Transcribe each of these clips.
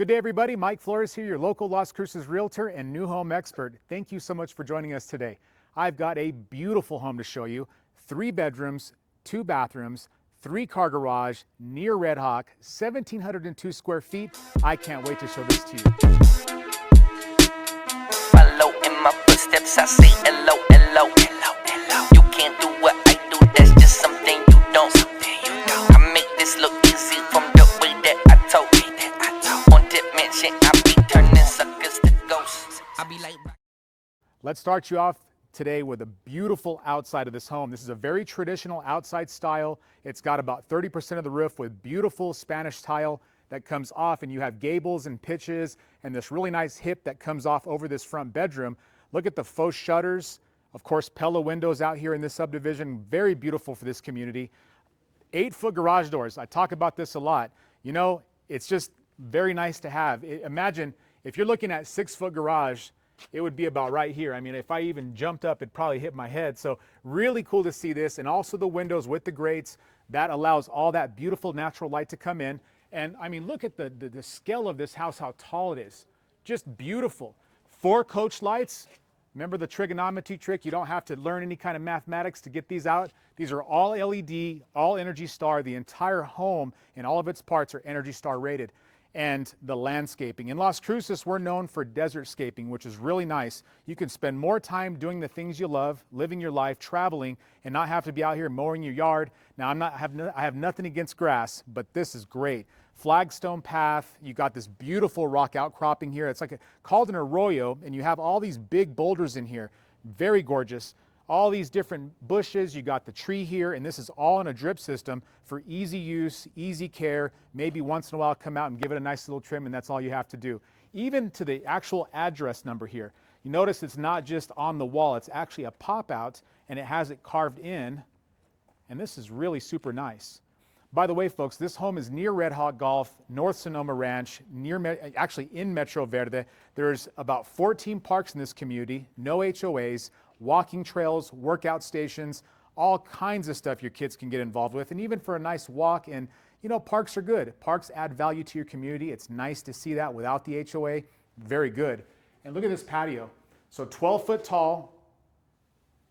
Good day, everybody. Mike Flores here, your local Las Cruces Realtor and new home expert. Thank you so much for joining us today. I've got a beautiful home to show you. 3 bedrooms, 2 bathrooms, 3-car garage, near Red Hawk, 1,702 square feet. I can't wait to show this to you. Follow in my footsteps, I say hello, hello, hello, hello. You can't do what I do, that's just something you don't. I make this look easy from the way that I talk. On dimension, I be turning suckers to ghosts. I be like. Let's start you off today with a beautiful outside of this home. This is a very traditional outside style. It's got about 30% of the roof with beautiful Spanish tile that comes off, and you have gables and pitches and this really nice hip that comes off over this front bedroom. Look at the faux shutters. Of course, Pella windows out here in this subdivision. Very beautiful for this community. 8-foot garage doors. I talk about this a lot. You know, it's just very nice to have. Imagine if you're looking at 6-foot garage, it would be about right here. I mean, if I even jumped up, it'd probably hit my head. So really cool to see this. And also the windows with the grates, that allows all that beautiful natural light to come in. And I mean, look at the scale of this house, how tall it is. Just beautiful. 4 coach lights. Remember the trigonometry trick? You don't have to learn any kind of mathematics to get these out. These are all LED, all Energy Star. The entire home and all of its parts are Energy Star rated. And the landscaping. In Las Cruces, we're known for desert scaping, which is really nice. You can spend more time doing the things you love, living your life, traveling, and not have to be out here mowing your yard. Now, I have nothing against grass, but this is great. Flagstone path, you got this beautiful rock outcropping here. It's like called an arroyo, and you have all these big boulders in here. Very gorgeous. All these different bushes, you got the tree here, and this is all in a drip system for easy use, easy care. Maybe once in a while come out and give it a nice little trim, and that's all you have to do. Even to the actual address number here. You notice it's not just on the wall, it's actually a pop-out, and it has it carved in, and this is really super nice. By the way, folks, this home is near Red Hawk Golf, North Sonoma Ranch, actually in Metro Verde. There's about 14 parks in this community, no HOAs, walking trails, workout stations, all kinds of stuff your kids can get involved with. And even for a nice walk, and you know, parks are good. Parks add value to your community. It's nice to see that without the HOA. Very good. And look at this patio. So 12-foot tall,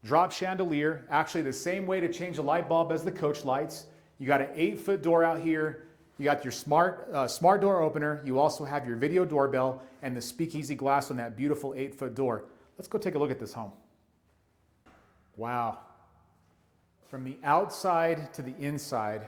drop chandelier, actually the same way to change a light bulb as the coach lights. You got an 8-foot door out here. You got your smart door opener. You also have your video doorbell and the speakeasy glass on that beautiful 8-foot door. Let's go take a look at this home. Wow. From the outside to the inside,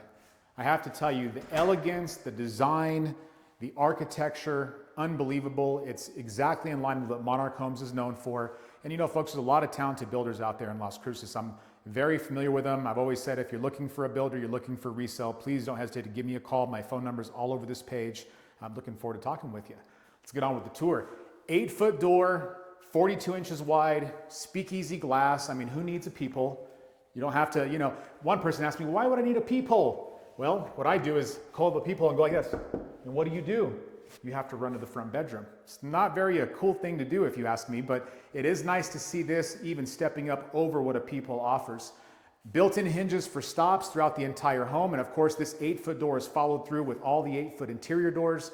I have to tell you, the elegance, the design, the architecture, unbelievable. It's exactly in line with what Monarch Homes is known for. And you know, folks, there's a lot of talented builders out there in Las Cruces. I'm very familiar with them. I've always said if you're looking for a builder, you're looking for resale, please don't hesitate to give me a call. My phone number is all over this page. I'm looking forward to talking with you. Let's get on with the tour. 8-foot door, 42 inches wide, speakeasy glass. I mean, who needs a peephole? You don't have to, you know, one person asked me, why would I need a peephole? Well, what I do is call up a peephole and go like this. And what do? You have to run to the front bedroom. It's not very a cool thing to do if you ask me, but it is nice to see this even stepping up over what a peephole offers. Built-in hinges for stops throughout the entire home. And of course, this 8-foot door is followed through with all the 8-foot interior doors,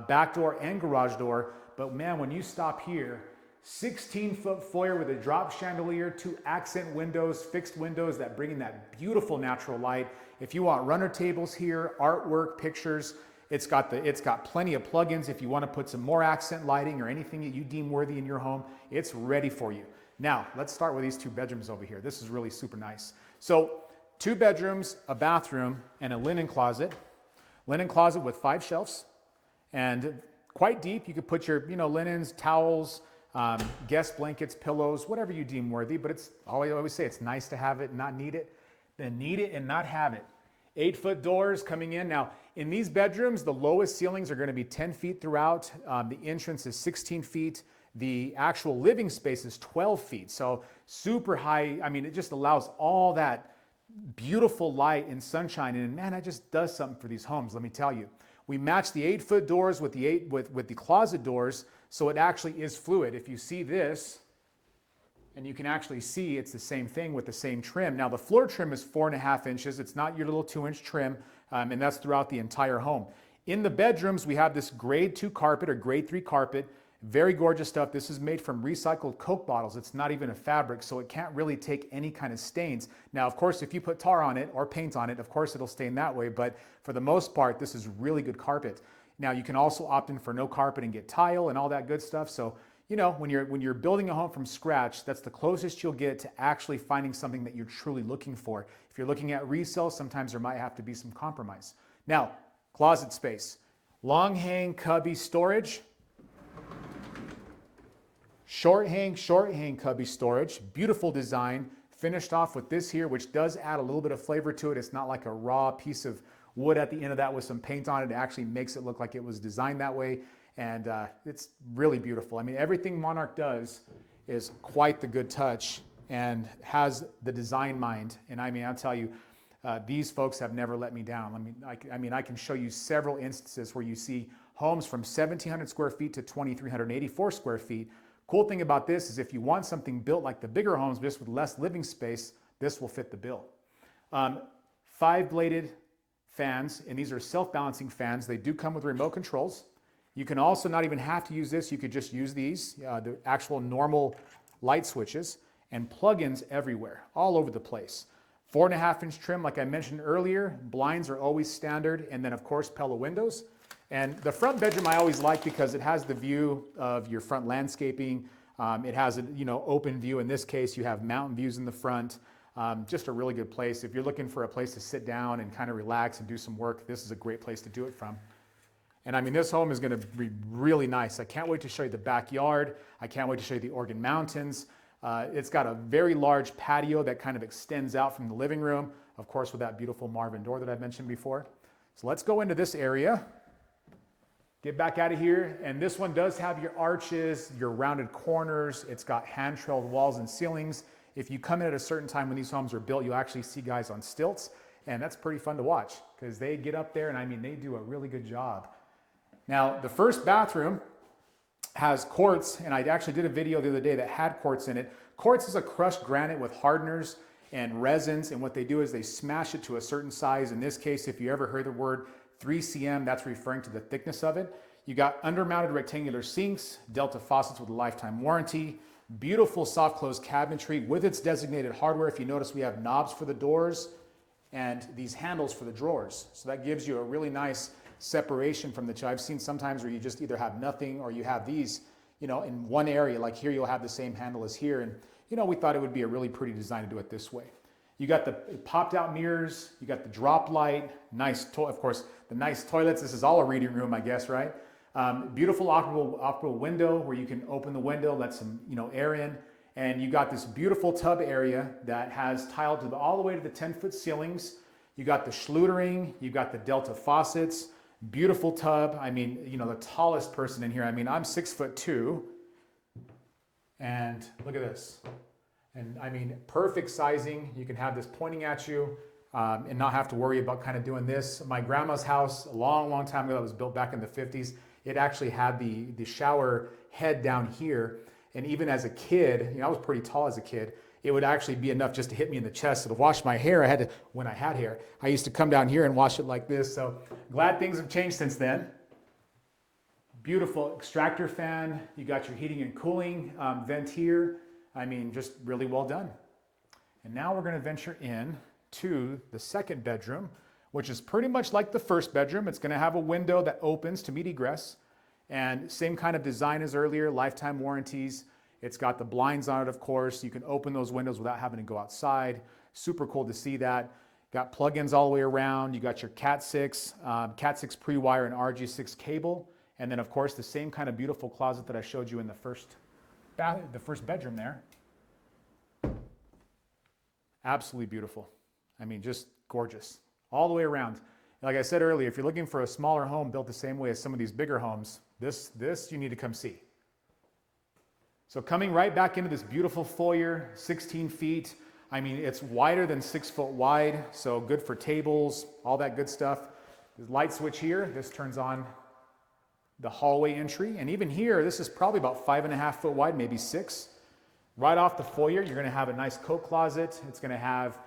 back door and garage door. But man, when you stop here, 16-foot foyer with a drop chandelier, 2 accent windows, fixed windows that bring in that beautiful natural light. If you want runner tables here, artwork, pictures, it's got plenty of plugins. If you want to put some more accent lighting or anything that you deem worthy in your home, it's ready for you. Now, let's start with these 2 bedrooms over here. This is really super nice. So 2 bedrooms, a bathroom, and a linen closet. Linen closet with 5 shelves and quite deep. You could put your, you know, linens, towels, guest blankets, pillows, whatever you deem worthy, but it's, I always say, it's nice to have it and not need it, than need it and not have it. 8-foot doors coming in. Now, in these bedrooms, the lowest ceilings are going to be 10 feet throughout. The entrance is 16 feet. The actual living space is 12 feet. So super high. I mean, it just allows all that beautiful light and sunshine. And man, that just does something for these homes, let me tell you. We match the 8-foot doors with the closet doors, so it actually is fluid. If you see this, and you can actually see it's the same thing with the same trim. Now the floor trim is 4.5 inches. It's not your little 2-inch trim, and that's throughout the entire home. In the bedrooms, we have this grade 2 carpet or grade 3 carpet. Very gorgeous stuff. This is made from recycled Coke bottles. It's not even a fabric, so it can't really take any kind of stains. Now, of course, if you put tar on it or paint on it, of course it'll stain that way, but for the most part, this is really good carpet. Now, you can also opt in for no carpet and get tile and all that good stuff. So, you know, when you're building a home from scratch, that's the closest you'll get to actually finding something that you're truly looking for. If you're looking at resale, sometimes there might have to be some compromise. Now, closet space. Long hang cubby storage. Short hang cubby storage. Beautiful design. Finished off with this here, which does add a little bit of flavor to it. It's not like a raw piece of wood at the end of that with some paint on it. It actually makes it look like it was designed that way. And it's really beautiful. I mean, everything Monarch does is quite the good touch and has the design mind. And I mean, I'll tell you, these folks have never let me down. I can show you several instances where you see homes from 1,700 square feet to 2,384 square feet. Cool thing about this is if you want something built like the bigger homes, just with less living space, this will fit the bill. 5-bladed fans, and these are self-balancing fans. They do come with remote controls. You can also not even have to use this. You could just use these, the actual normal light switches, and plugins everywhere, all over the place. 4.5-inch trim, like I mentioned earlier. Blinds are always standard, and then of course Pella windows. And the front bedroom I always like because it has the view of your front landscaping. It has an open view. In this case, you have mountain views in the front. Just a really good place. If you're looking for a place to sit down and kind of relax and do some work, this is a great place to do it from. And I mean, this home is going to be really nice. I can't wait to show you the backyard. I can't wait to show you the Organ Mountains. It's got a very large patio that kind of extends out from the living room, of course, with that beautiful Marvin door that I mentioned before. So let's go into this area. Get back out of here, and this one does have your arches, your rounded corners. It's got hand-trailed walls and ceilings. If you come in at a certain time when these homes are built, you'll actually see guys on stilts, and that's pretty fun to watch because they get up there and I mean, they do a really good job. Now, the first bathroom has quartz, and I actually did a video the other day that had quartz in it. Quartz is a crushed granite with hardeners and resins, and what they do is they smash it to a certain size. In this case, if you ever heard the word 3 cm, that's referring to the thickness of it. You got under-mounted rectangular sinks, Delta faucets with a lifetime warranty, beautiful soft close cabinetry with its designated hardware. If you notice, we have knobs for the doors and these handles for the drawers. So that gives you a really nice separation from the two. I've seen sometimes where you just either have nothing or you have these, in one area. Like here, you'll have the same handle as here. And, we thought it would be a really pretty design to do it this way. You got the popped out mirrors, you got the drop light, of course, the nice toilets. This is all a reading room, I guess, right? Beautiful operable window where you can open the window, let some, air in. And you got this beautiful tub area that has tile all the way to the 10-foot ceilings. You got the schlutering, you got the Delta faucets, beautiful tub. I mean, the tallest person in here. I mean, I'm 6'2", and look at this. And I mean, perfect sizing. You can have this pointing at you and not have to worry about kind of doing this. My grandma's house, a long, long time ago, that was built back in the 50s, it actually had the shower head down here. And even as a kid, I was pretty tall as a kid, it would actually be enough just to hit me in the chest. So to wash my hair, when I had hair, I used to come down here and wash it like this. So glad things have changed since then. Beautiful extractor fan. You got your heating and cooling vent here. I mean, just really well done. And now we're going to venture in to the second bedroom, which is pretty much like the first bedroom. It's going to have a window that opens to meet egress, and same kind of design as earlier, lifetime warranties. It's got the blinds on it, of course. You can open those windows without having to go outside. Super cool to see that. Got plugins all the way around. You got your Cat 6 pre-wire and RG6 cable. And then, of course, the same kind of beautiful closet that I showed you in the first bedroom there. Absolutely beautiful. I mean, just gorgeous all the way around. Like I said earlier, if you're looking for a smaller home built the same way as some of these bigger homes, this you need to come see. So coming right back into this beautiful foyer, 16 feet. I mean, it's wider than 6 foot wide, so good for tables, all that good stuff. The light switch here, this turns on the hallway entry. And even here, this is probably about 5.5 foot wide, maybe 6. Right off the foyer, you're going to have a nice coat closet. It's going to have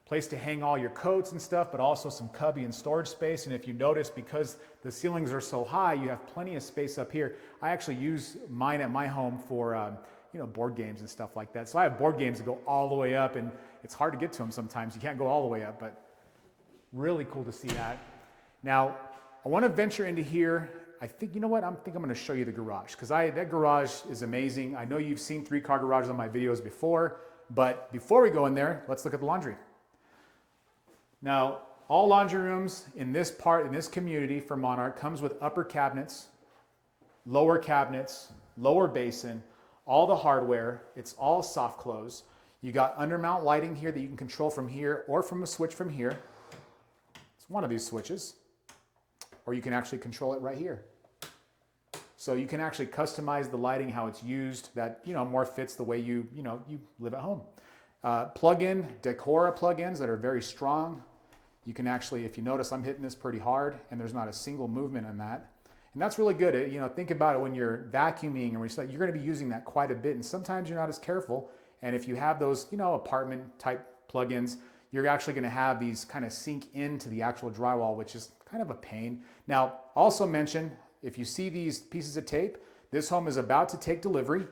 place to hang all your coats and stuff, but also some cubby and storage space. And if you notice, because the ceilings are so high, you have plenty of space up here. I actually use mine at my home for board games and stuff like that. So I have board games that go all the way up, and it's hard to get to them sometimes. You can't go all the way up, but really cool to see that. Now, I want to venture into here. I think, you know what? I think I'm going to show you the garage, because that garage is amazing. I know you've seen 3-car garages on my videos before, but before we go in there, let's look at the laundry. Now, all laundry rooms in this community for Monarch comes with upper cabinets, lower basin, all the hardware. It's all soft close. You got undermount lighting here that you can control from here or from a switch from here. It's one of these switches, or you can actually control it right here. So you can actually customize the lighting, how it's used, that more fits the way you live at home. Plug-in Decora plugins that are very strong. You can actually, if you notice, I'm hitting this pretty hard, and there's not a single movement on that. And that's really good. Think about it when you're vacuuming, and you're going to be using that quite a bit, and sometimes you're not as careful. And if you have those, apartment type plugins, you're actually going to have these kind of sink into the actual drywall, which is kind of a pain. Now, also mention, if you see these pieces of tape, this home is about to take delivery,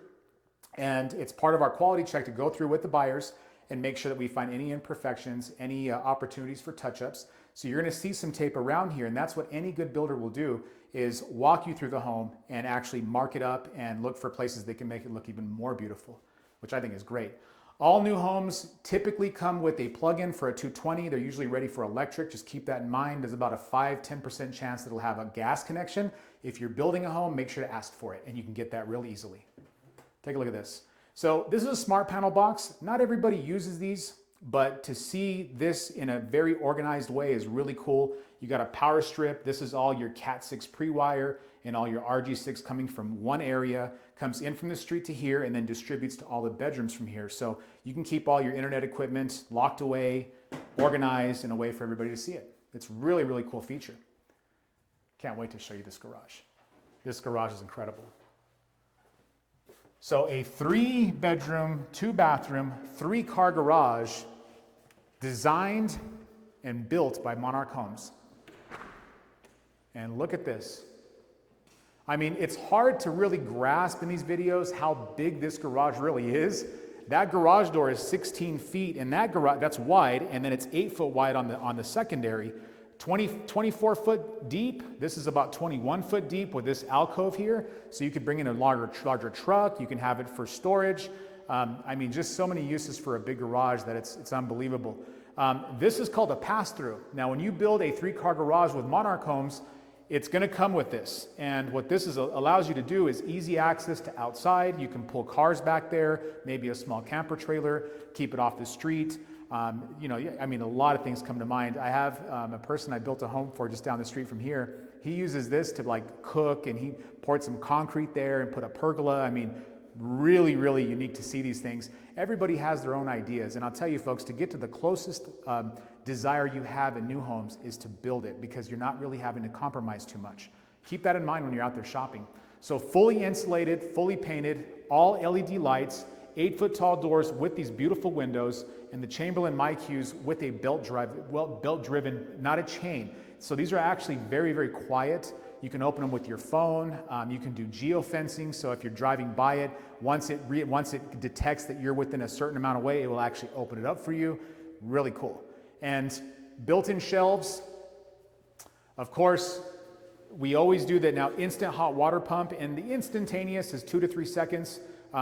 and it's part of our quality check to go through with the buyers and make sure that we find any imperfections, any opportunities for touch-ups. So you're going to see some tape around here, and that's what any good builder will do, is walk you through the home and actually mark it up and look for places that can make it look even more beautiful, which I think is great. All new homes typically come with a plug-in for a 220. They're usually ready for electric. Just keep that in mind. There's about a 5-10% chance that it'll have a gas connection. If you're building a home, make sure to ask for it, and you can get that real easily. Take a look at this. So this is a smart panel box. Not everybody uses these, but to see this in a very organized way is really cool. You got a power strip. This is all your Cat 6 pre-wire and all your RG6 coming from one area, comes in from the street to here, and then distributes to all the bedrooms from here. So you can keep all your internet equipment locked away, organized, and a way for everybody to see it. It's really, really cool feature. Can't wait to show you this garage. This garage is incredible. So a 3-bedroom, 2-bathroom, 3-car garage designed and built by Monarch Homes. And look at this. I mean, it's hard to really grasp in these videos how big this garage really is. That garage door is 16 feet, and that garage, that's wide, and then it's 8 foot wide on the secondary. 24 foot deep. This is about 21 foot deep with this alcove here. So you could bring in a larger truck. You can have it for storage. I mean, just so many uses for a big garage that it's unbelievable. This is called a pass-through. Now, when you build a 3-car garage with Monarch Homes, it's going to come with this. And what this allows you to do is easy access to outside. You can pull cars back there, maybe a small camper trailer, keep it off the street. I mean, a lot of things come to mind. I have a person I built a home for just down the street from here. He uses this to cook, and he poured some concrete there and put a pergola. I mean, really, really unique to see these things. Everybody has their own ideas. And I'll tell you folks, to get to the closest desire you have in new homes is to build it, because you're not really having to compromise too much. Keep that in mind when you're out there shopping. So fully insulated, fully painted, all LED lights, 8-foot tall doors with these beautiful windows, and the Chamberlain MyQs with a belt-driven, not a chain. So these are actually very, very quiet. You can open them with your phone. You can do geofencing. So if you're driving by it, once it detects that you're within a certain amount of way, it will actually open it up for you. Really cool. And built-in shelves. Of course, we always do that now. Instant hot water pump, and the instantaneous is 2 to 3 seconds.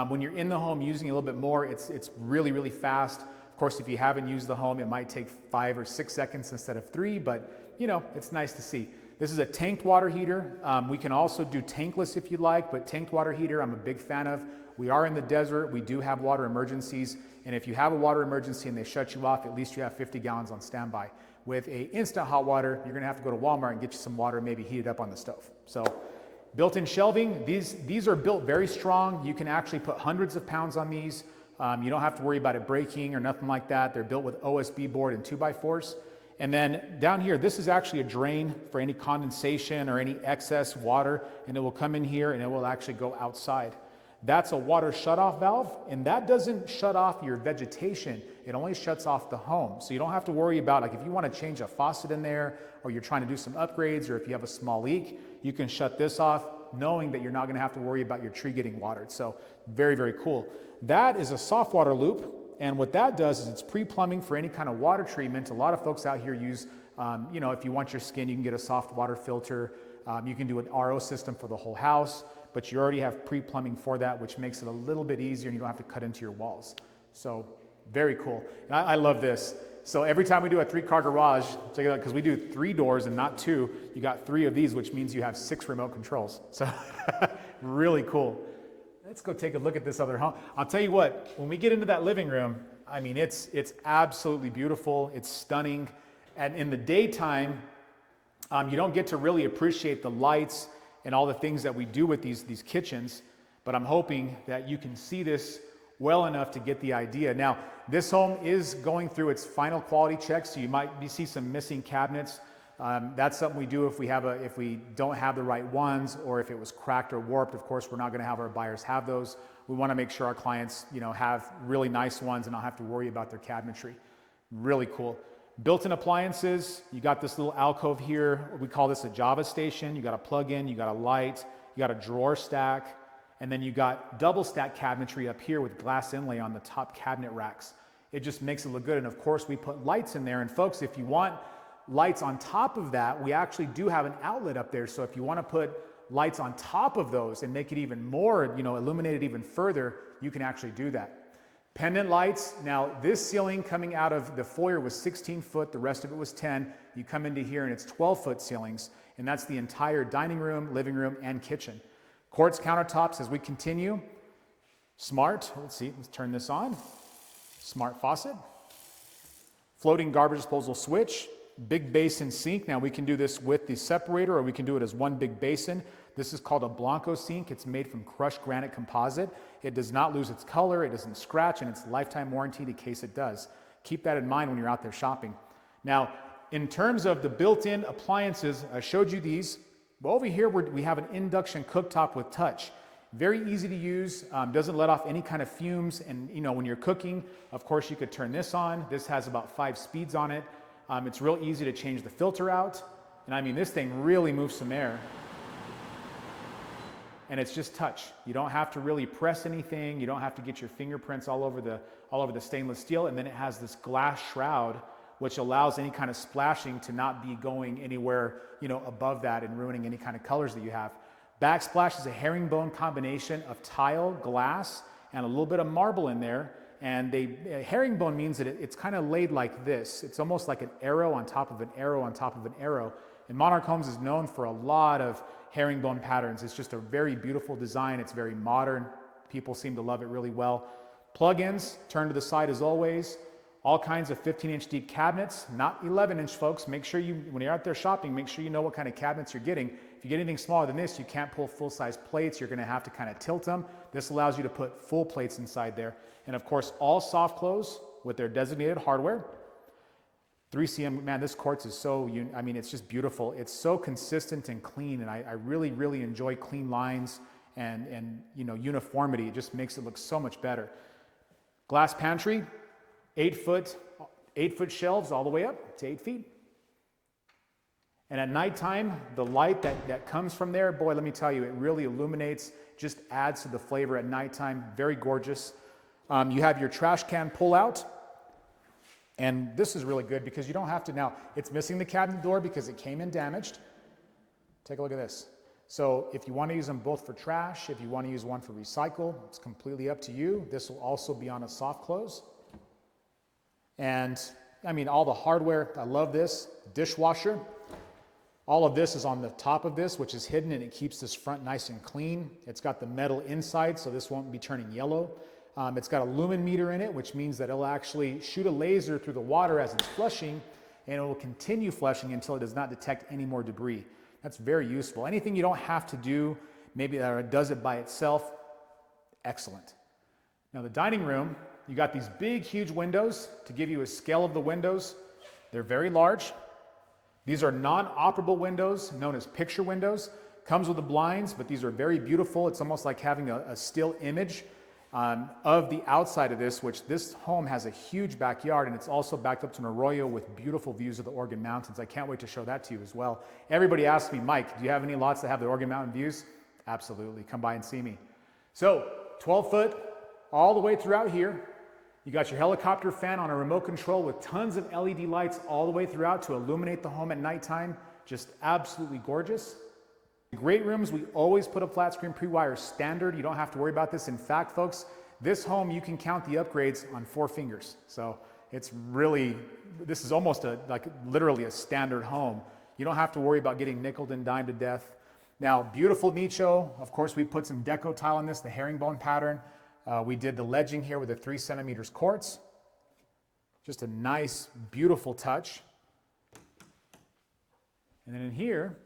When you're in the home using a little bit more, it's really, really fast. Of course, if you haven't used the home, it might take 5 or 6 seconds instead of 3, but it's nice to see. This is a tanked water heater. We can also do tankless if you like, but tanked water heater I'm a big fan of. We are in the desert. We do have water emergencies, and if you have a water emergency and they shut you off, at least you have 50 gallons on standby. With a instant hot water, you're gonna have to go to Walmart and get you some water, maybe heat it up on the stove. So built-in shelving, these are built very strong. You can actually put hundreds of pounds on these. You don't have to worry about it breaking or nothing like that. They're built with OSB board and 2x4s. And then down here, this is actually a drain for any condensation or any excess water, and it will come in here and it will actually go outside. That's a water shutoff valve, and that doesn't shut off your vegetation. It only shuts off the home. So you don't have to worry about, like, if you want to change a faucet in there, or you're trying to do some upgrades, or if you have a small leak, you can shut this off knowing that you're not going to have to worry about your tree getting watered. So very, very cool. That is a soft water loop, and what that does is it's pre-plumbing for any kind of water treatment. A lot of folks out here use, if you want your skin, you can get a soft water filter. You can do an RO system for the whole house, but you already have pre-plumbing for that, which makes it a little bit easier and you don't have to cut into your walls. So very cool. And I love this. So every time we do a 3-car garage, check it out, because we do 3 doors and not 2, you got 3 of these, which means you have 6 remote controls. So really cool. Let's go take a look at this other home. I'll tell you what, when we get into that living room, I mean, it's absolutely beautiful. It's stunning. And in the daytime, you don't get to really appreciate the lights and all the things that we do with these kitchens, but I'm hoping that you can see this well enough to get the idea. Now, this home is going through its final quality checks, so you might see some missing cabinets. That's something we do if we don't have the right ones, or if it was cracked or warped. Of course, we're not going to have our buyers have those. We want to make sure our clients, have really nice ones and not have to worry about their cabinetry. Really cool. Built-in appliances, you got this little alcove here. We call this a Java station. You got a plug-in, you got a light, you got a drawer stack, and then you got double stack cabinetry up here with glass inlay on the top cabinet racks. It just makes it look good. And of course, we put lights in there. And folks, if you want lights on top of that, we actually do have an outlet up there. So if you want to put lights on top of those and make it even more, illuminate it even further, you can actually do that. Pendant lights. Now, this ceiling coming out of the foyer was 16 foot. The rest of it was 10. You come into here and it's 12-foot ceilings. And that's the entire dining room, living room, and kitchen. Quartz countertops as we continue. Smart. Let's see. Let's turn this on. Smart faucet. Floating garbage disposal switch. Big basin sink. Now, we can do this with the separator, or we can do it as one big basin. This is called a Blanco sink. It's made from crushed granite composite. It does not lose its color, it doesn't scratch, and it's lifetime warranted in case it does. Keep that in mind when you're out there shopping. Now, in terms of the built-in appliances, I showed you these. Well, over here, we have an induction cooktop with touch. Very easy to use, doesn't let off any kind of fumes, and when you're cooking, of course, you could turn this on. This has about 5 speeds on it. It's real easy to change the filter out, and I mean, this thing really moves some air. And it's just touch. You don't have to really press anything. You don't have to get your fingerprints all over the stainless steel. And then it has this glass shroud, which allows any kind of splashing to not be going anywhere, above that and ruining any kind of colors that you have. Backsplash is a herringbone combination of tile, glass, and a little bit of marble in there. And herringbone means that it's kind of laid like this. It's almost like an arrow on top of an arrow on top of an arrow. And Monarch Homes is known for a lot of herringbone patterns. It's just a very beautiful design. It's very modern. People seem to love it really well. Plug-ins, turn to the side as always. All kinds of 15-inch deep cabinets, not 11-inch, folks. Make sure when you're out there shopping, make sure you know what kind of cabinets you're getting. If you get anything smaller than this, you can't pull full-size plates. You're going to have to kind of tilt them. This allows you to put full plates inside there. And of course, all soft close with their designated hardware. 3CM, man, this quartz is it's just beautiful. It's so consistent and clean, and I really, really enjoy clean lines and uniformity. It just makes it look so much better. Glass pantry, 8-foot shelves all the way up to 8 feet. And at nighttime, the light that comes from there, boy, let me tell you, it really illuminates, just adds to the flavor at nighttime. Very gorgeous. You have your trash can pull out. And this is really good because you don't have to now, it's missing the cabinet door because it came in damaged. Take a look at this. So if you want to use them both for trash, if you want to use one for recycle, it's completely up to you. This will also be on a soft close. And all the hardware, I love this. Dishwasher. All of this is on the top of this, which is hidden, and it keeps this front nice and clean. It's got the metal inside, so this won't be turning yellow. It's got a lumen meter in it, which means that it'll actually shoot a laser through the water as it's flushing, and it will continue flushing until it does not detect any more debris. That's very useful. Anything you don't have to do, maybe that does it by itself, excellent. Now the dining room, you got these big, huge windows. To give you a scale of the windows, they're very large. These are non-operable windows, known as picture windows. Comes with the blinds, but these are very beautiful. It's almost like having a still image of the outside of this, which this home has a huge backyard, and it's also backed up to an arroyo with beautiful views of the Oregon Mountains. I can't wait to show that to you as well. Everybody asks me, Mike, do you have any lots that have the Oregon Mountain views? Absolutely. Come by and see me. So 12 foot all the way throughout here. You got your helicopter fan on a remote control with tons of LED lights all the way throughout to illuminate the home at nighttime. Just absolutely gorgeous. Great rooms, we always put a flat screen pre-wire standard. You don't have to worry about this. In fact, folks, this home, you can count the upgrades on 4 fingers. So it's really, this is almost like literally a standard home. You don't have to worry about getting nickeled and dimed to death. Now, beautiful nicho. Of course, we put some deco tile on this, the herringbone pattern. We did the ledging here with the 3 centimeters quartz. Just a nice, beautiful touch. And then in here,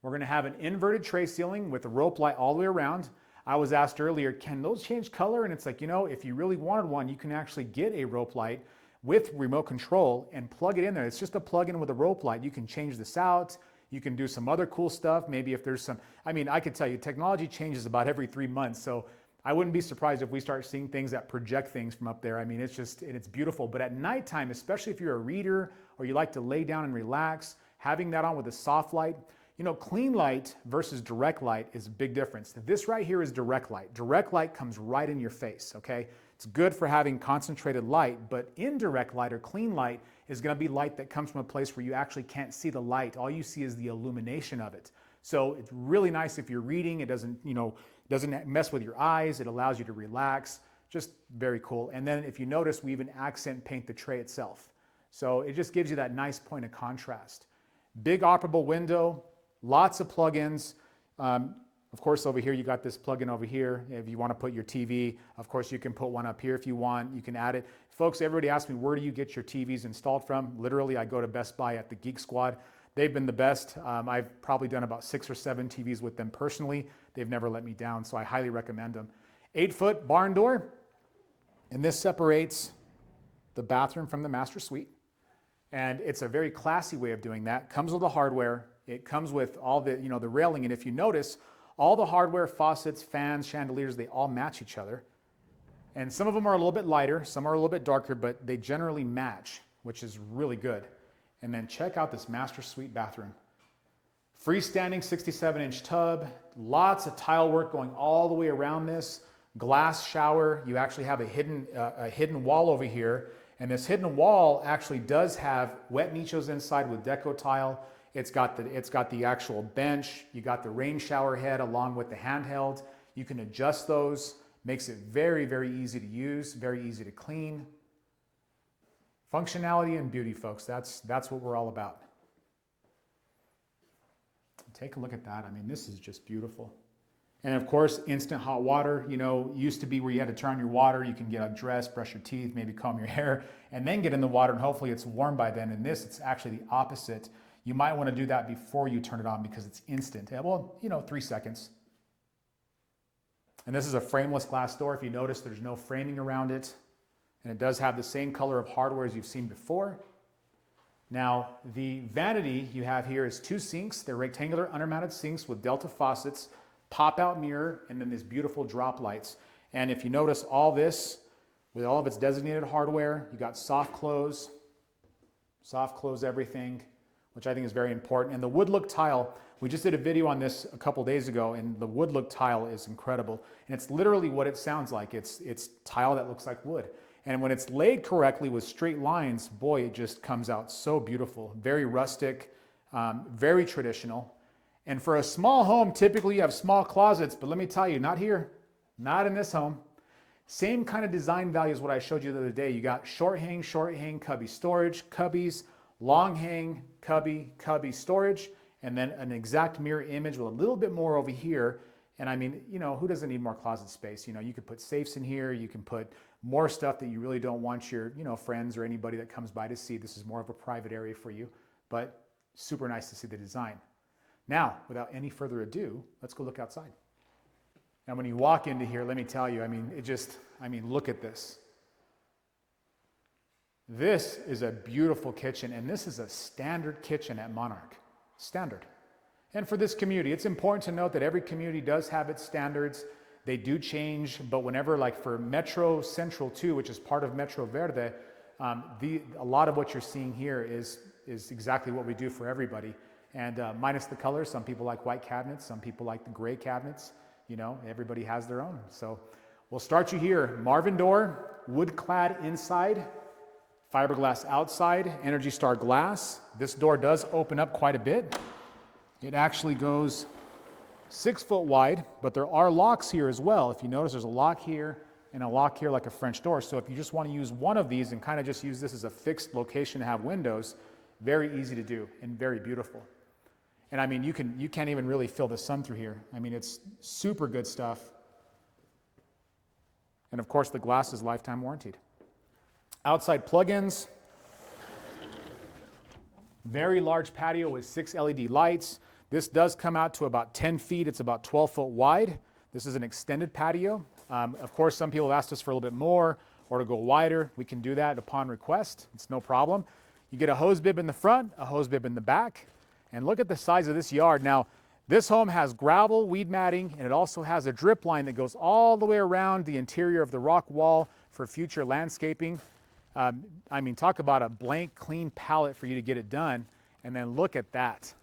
we're going to have an inverted tray ceiling with a rope light all the way around. I was asked earlier, can those change color? And it's like, you know, if you really wanted one, you can actually get a rope light with remote control and plug it in there. It's just a plug-in with a rope light. You can change this out. You can do some other cool stuff. Maybe if there's some, I mean, I could tell you technology changes about every 3 months. So I wouldn't be surprised if we start seeing things that project things from up there. I mean, it's just, it's beautiful. But at nighttime, especially if you're a reader or you like to lay down and relax, having that on with a soft light, you know, clean light versus direct light is a big difference. This right here is direct light. Direct light comes right in your face, okay? It's good for having concentrated light, but indirect light or clean light is gonna be light that comes from a place where you actually can't see the light. All you see is the illumination of it. So it's really nice if you're reading. It doesn't, you know, doesn't mess with your eyes. It allows you to relax. Just very cool. And then if you notice, we even accent paint the tray itself. So it just gives you that nice point of contrast. Big operable window. Lots of plugins. Of course, over here, you got this plug-in over here. If you want to put your TV, of course, you can put one up here if you want. You can add it. Folks, everybody asks me, where do you get your TVs installed from? Literally, I go to Best Buy at the Geek Squad. They've been the best. I've probably done about 6 or 7 TVs with them personally. They've never let me down, so I highly recommend them. 8-foot barn door, and this separates the bathroom from the master suite. And it's a very classy way of doing that. Comes with the hardware. It comes with all the, you know, the railing, and if you notice, all the hardware, faucets, fans, chandeliers, they all match each other. And some of them are a little bit lighter, some are a little bit darker, but they generally match, which is really good. And then check out this master suite bathroom. Freestanding 67-inch tub, lots of tile work going all the way around this. Glass shower, you actually have a hidden wall over here. And this hidden wall actually does have wet nichos inside with deco tile. It's got the actual bench. You got the rain shower head along with the handheld. You can adjust those. Makes it very, very easy to use, very easy to clean. Functionality and beauty, folks. That's what we're all about. Take a look at that. I mean, this is just beautiful. And of course, instant hot water, you know, used to be where you had to turn on your water. You can get undressed, brush your teeth, maybe comb your hair, and then get in the water, and hopefully it's warm by then. In this, it's actually the opposite. You might want to do that before you turn it on because it's instant. Well, you know, 3 seconds. And this is a frameless glass door. If you notice, there's no framing around it. And it does have the same color of hardware as you've seen before. Now, the vanity you have here is 2 sinks. They're rectangular undermounted sinks with Delta faucets, pop-out mirror, and then these beautiful drop lights. And if you notice all this, with all of its designated hardware, you got soft close everything, which I think is very important. And the wood look tile, we just did a video on this a couple days ago, and the wood look tile is incredible. And it's literally what it sounds like. It's tile that looks like wood. And when it's laid correctly with straight lines, boy, it just comes out so beautiful. Very rustic, very traditional. And for a small home, typically you have small closets, but let me tell you, not here, not in this home. Same kind of design value as what I showed you the other day. You got short hang, cubby storage, cubbies, long hang, cubby storage, and then an exact mirror image with a little bit more over here. And I mean, you know, who doesn't need more closet space? You know, you could put safes in here. You can put more stuff that you really don't want your, you know, friends or anybody that comes by to see. This is more of a private area for you, but super nice to see the design. Now, without any further ado, let's go look outside. Now, when you walk into here, let me tell you, I mean, look at this. This is a beautiful kitchen, and this is a standard kitchen at Monarch. Standard. And for this community, it's important to note that every community does have its standards. They do change, but whenever, like for Metro Central 2, which is part of Metro Verde, a lot of what you're seeing here is exactly what we do for everybody. And minus the colors, some people like white cabinets, some people like the gray cabinets. You know, everybody has their own. So we'll start you here. Marvin door, wood clad inside, fiberglass outside, Energy Star glass. This door does open up quite a bit. It actually goes 6 foot wide, but there are locks here as well. If you notice, there's a lock here and a lock here like a French door. So if you just want to use one of these and kind of just use this as a fixed location to have windows, very easy to do and very beautiful. And I mean, you can't even really feel the sun through here. I mean, it's super good stuff. And of course, the glass is lifetime warranted. Outside plugins. Very large patio with 6 LED lights. This does come out to about 10 feet. It's about 12 foot wide. This is an extended patio. Of course, some people have asked us for a little bit more or to go wider. We can do that upon request. It's no problem. You get a hose bib in the front, a hose bib in the back. And look at the size of this yard. Now, this home has gravel, weed matting, and it also has a drip line that goes all the way around the interior of the rock wall for future landscaping. I mean, talk about a blank, clean palette for you to get it done. And then look at that.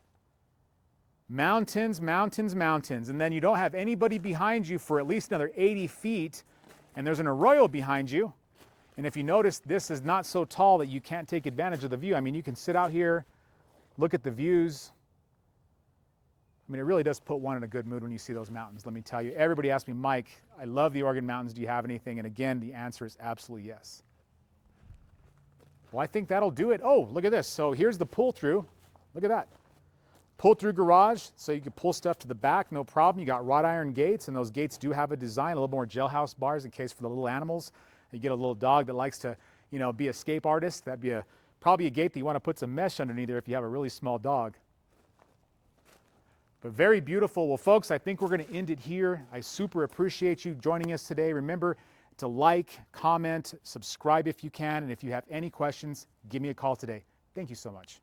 Mountains, mountains, mountains. And then you don't have anybody behind you for at least another 80 feet. And there's an arroyo behind you. And if you notice, this is not so tall that you can't take advantage of the view. I mean, you can sit out here, look at the views. I mean, it really does put one in a good mood when you see those mountains, let me tell you. Everybody asks me, Mike, I love the Oregon Mountains. Do you have anything? And again, the answer is absolutely yes. Well, I think that'll do it. Oh, look at this. So here's the pull-through. Look at that. Pull-through garage, so you can pull stuff to the back, no problem. You got wrought iron gates, and those gates do have a design, a little more jailhouse bars in case for the little animals. You get a little dog that likes to, you know, be an escape artist. That'd be probably a gate that you want to put some mesh underneath there if you have a really small dog. But very beautiful. Well, folks, I think we're going to end it here. I super appreciate you joining us today. Remember to like, comment, subscribe if you can, and if you have any questions, give me a call today. Thank you so much.